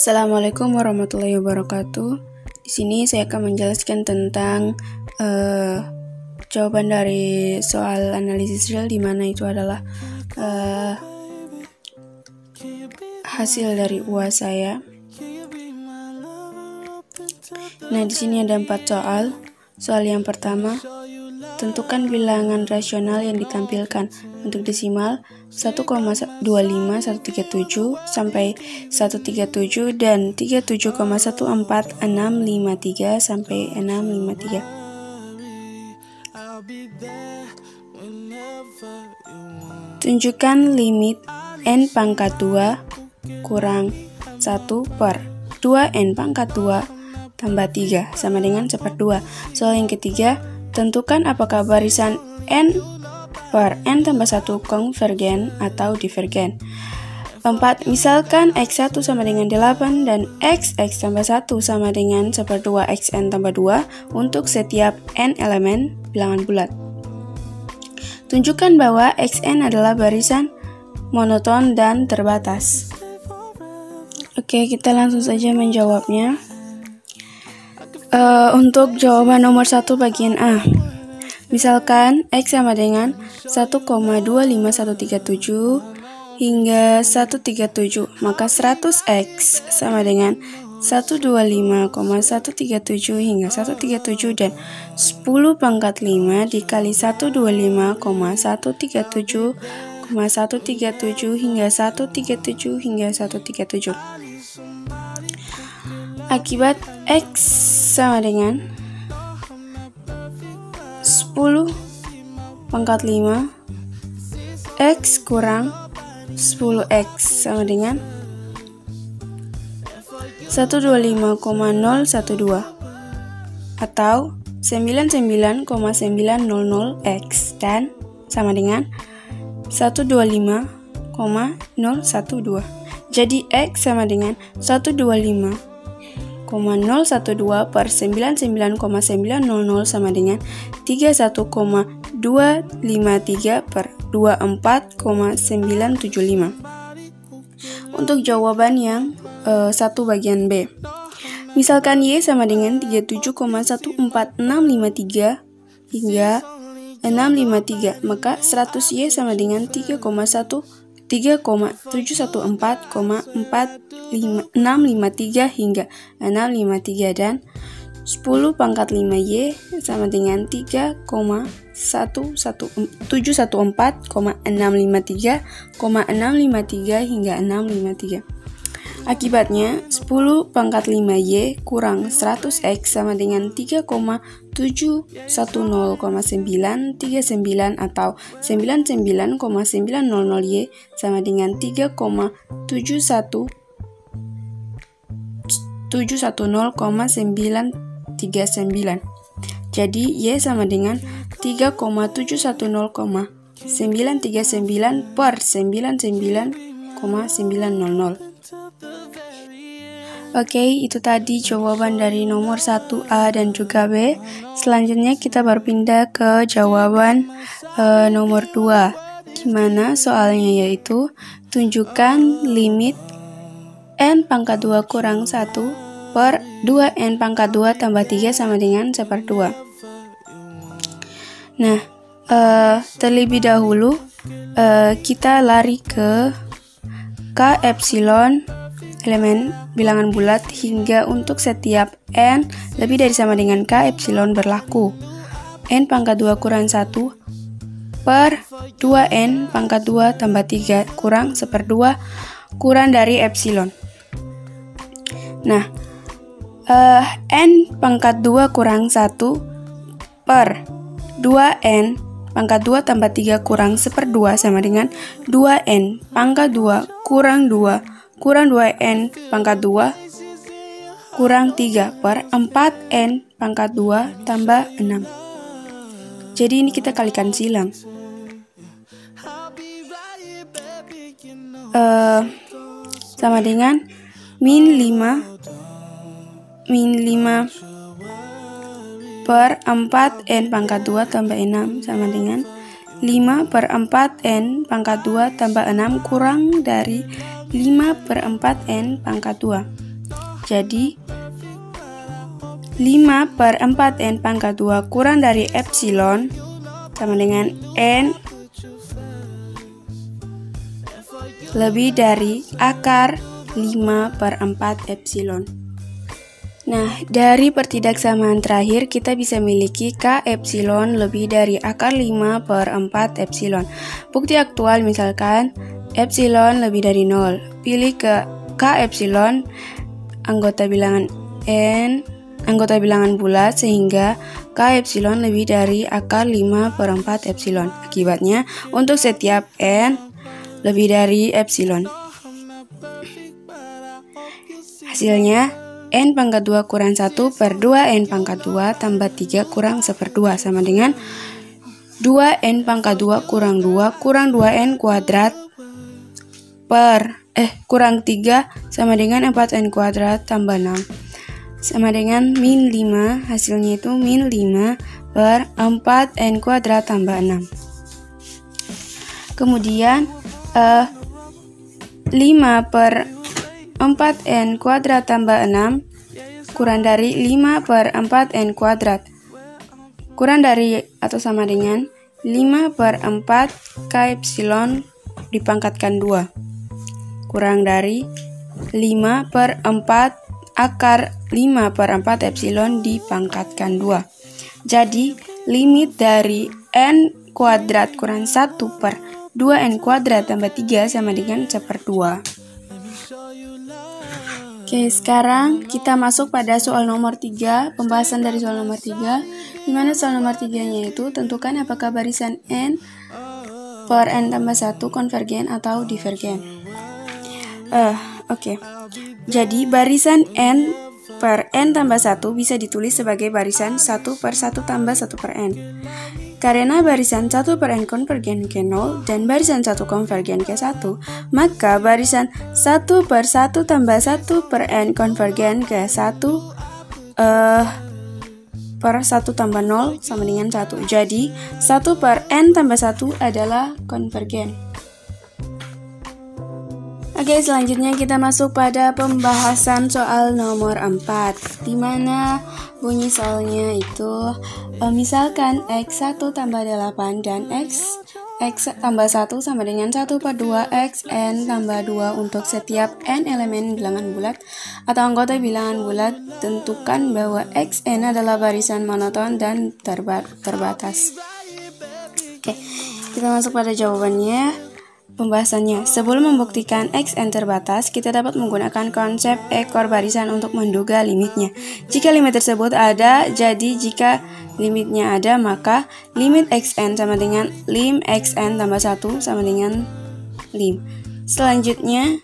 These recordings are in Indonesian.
Assalamualaikum warahmatullahi wabarakatuh. Di sini saya akan menjelaskan tentang jawaban dari soal analisis real, di mana itu adalah hasil dari UAS saya. Nah, di sini ada 4 soal. Soal yang pertama, tentukan bilangan rasional yang ditampilkan. Untuk desimal 1,25137 sampai 137 dan 37,1463 sampai 653. Tunjukkan limit n pangkat 2 kurang 1 per 2n pangkat 2 tambah 3 sama dengan 1/2. Soal yang ketiga, tentukan apakah barisan n per n tambah 1 konvergen atau divergen. 4. Misalkan x1 sama dengan 8 dan x tambah 1 sama dengan 1/2 xn tambah 2 untuk setiap n elemen bilangan bulat. Tunjukkan bahwa xn adalah barisan monoton dan terbatas. Oke, kita langsung saja menjawabnya. Untuk jawaban nomor 1 bagian A, misalkan x sama dengan 1,25137 hingga 137, maka 100x sama dengan 125,137 hingga 137 dan 10 pangkat 5 dikali 125,137,137 hingga 137 hingga 137. Akibat x sama dengan 10 pangkat 5 x kurang 10x sama dengan 125,012 atau 99,900x dan sama dengan 125,012. Jadi x sama dengan 125,012 per 99,900 sama dengan 31,253 per 24,975. Untuk jawaban yang 1 bagian B, misalkan y sama dengan 37,14653 hingga 653, maka 100y sama dengan 3,714,653 hingga 653 dan 10 pangkat 5y sama dengan 3,714,653,653 hingga 653. Akibatnya 10 pangkat 5y kurang 100x sama dengan 3,710,939 atau 99,900y sama dengan 3,710,939. Jadi y sama dengan 3,710,939 per 99,900. Oke, itu tadi jawaban dari nomor 1A dan juga B. Selanjutnya kita berpindah ke jawaban nomor 2, gimana soalnya, yaitu tunjukkan limit n pangkat 2 kurang 1 per 2n pangkat 2 tambah 3 sama dengan 1/2. Nah, terlebih dahulu kita lari ke K epsilon elemen bilangan bulat hingga untuk setiap n lebih dari sama dengan K epsilon berlaku. N pangkat 2 kurang 1 per 2n pangkat 2 tambah 3 kurang 1/2 kurang dari epsilon. Nah, n pangkat 2 kurang 1 per 2n pangkat 2 tambah 3 kurang 1/2 sama dengan 2n pangkat 2 kurang 2 kurang 2n pangkat 2 kurang 3 per 4n pangkat 2 tambah 6. Jadi ini kita kalikan silang. Sama dengan min 5 per 4n pangkat 2 tambah 6 sama dengan 5 per 4n pangkat 2 tambah 6 kurang dari 5 per 4n pangkat 2. Jadi 5/4 N pangkat 2 kurang dari epsilon sama dengan N lebih dari akar 5/4 epsilon. Nah, dari pertidaksamaan terakhir kita bisa miliki K epsilon lebih dari akar 5/4 epsilon. Bukti aktual misalkan epsilon lebih dari 0. Pilih ke K epsilon anggota bilangan N, anggota bilangan bulat sehingga K epsilon lebih dari akar 5/4 epsilon. Akibatnya untuk setiap N lebih dari epsilon. Hasilnya N pangkat 2 kurang 1/2 N pangkat 2 tambah 3 kurang 1/2 sama dengan 2N pangkat 2 kurang 2 N kuadrat kurang 3 sama dengan 4N kuadrat tambah 6 sama dengan min 5. Hasilnya itu min 5/4N kuadrat tambah 6. Kemudian 5/4N kuadrat tambah 6 kurang dari 5/4N kuadrat kurang dari atau sama dengan 5/4 K epsilon dipangkatkan 2 kurang dari 5/4 akar 5/4 epsilon dipangkatkan 2. Jadi limit dari N kuadrat kurang 1/2N kuadrat tambah 3 sama dengan 1/2. Oke, sekarang kita masuk pada soal nomor 3, pembahasan dari soal nomor 3, di mana soal nomor 3-nya itu tentukan apakah barisan N per N tambah 1 konvergen atau divergen. Oke. Jadi barisan N per N tambah 1 bisa ditulis sebagai barisan 1/1 tambah 1/N. Karena barisan 1/N konvergen ke 0 dan barisan 1 konvergen ke 1, maka barisan 1/1 tambah 1/N konvergen ke 1/1 tambah 0 sama dengan 1. Jadi 1/N tambah 1 adalah konvergen. Oke, selanjutnya kita masuk pada pembahasan soal nomor 4, di mana bunyi soalnya itu misalkan X1 tambah 8 dan X tambah 1 sama dengan 1/2 Xn tambah 2 untuk setiap N elemen bilangan bulat atau anggota bilangan bulat. Tentukan bahwa Xn adalah barisan monoton dan terbatas. Oke, kita masuk pada jawabannya. Pembahasannya, sebelum membuktikan Xn terbatas, kita dapat menggunakan konsep ekor barisan untuk menduga limitnya. Jika limit tersebut ada, jadi jika limitnya ada, maka limit Xn sama dengan lim Xn tambah 1 sama dengan lim. Selanjutnya,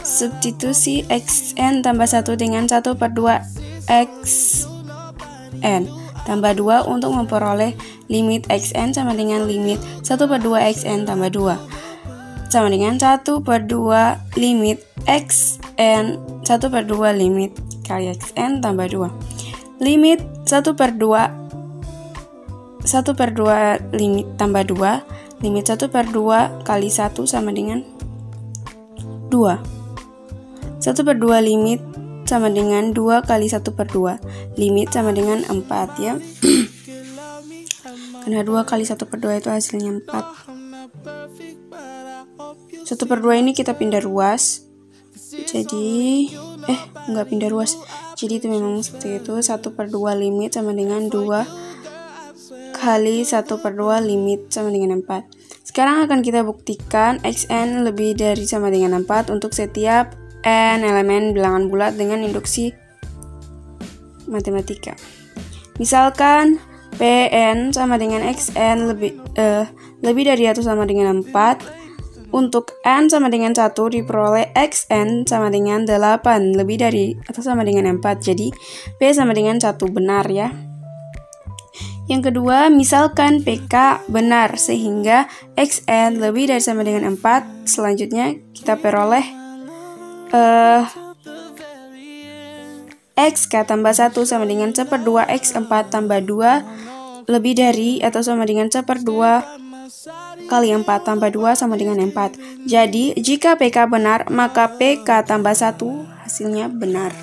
substitusi Xn tambah 1 dengan 1/2 Xn tambah 2 untuk memperoleh limit Xn sama dengan limit 1/2 Xn tambah 2. Sama dengan 1/2 limit Xn 1/2 limit kali Xn tambah 2. Limit 1/2 limit tambah 2. Limit 1/2 kali 1 sama dengan 2. 1/2 limit sama dengan 2 kali 1/2. Limit sama dengan 4 ya. Karena 2 kali 1/2 itu hasilnya 4. 1/2 ini kita pindah ruas. Jadi enggak pindah ruas. Jadi itu memang seperti itu. 1/2 limit sama dengan 2 kali 1/2 limit sama dengan 4. Sekarang akan kita buktikan Xn lebih dari sama dengan 4 untuk setiap N elemen bilangan bulat dengan induksi matematika. Misalkan Pn sama dengan Xn lebih dari atau sama dengan 4. Untuk N sama dengan 1 diperoleh Xn sama dengan 8 lebih dari atau sama dengan 4. Jadi P sama dengan 1 benar ya. Yang kedua, misalkan PK benar sehingga Xn lebih dari sama dengan 4. Selanjutnya kita peroleh Xk tambah 1 sama dengan 1/2 X4 tambah 2 lebih dari atau sama dengan 1/2 kali 4 tambah 2 sama dengan 4. Jadi, jika PK benar, maka PK tambah 1 hasilnya benar.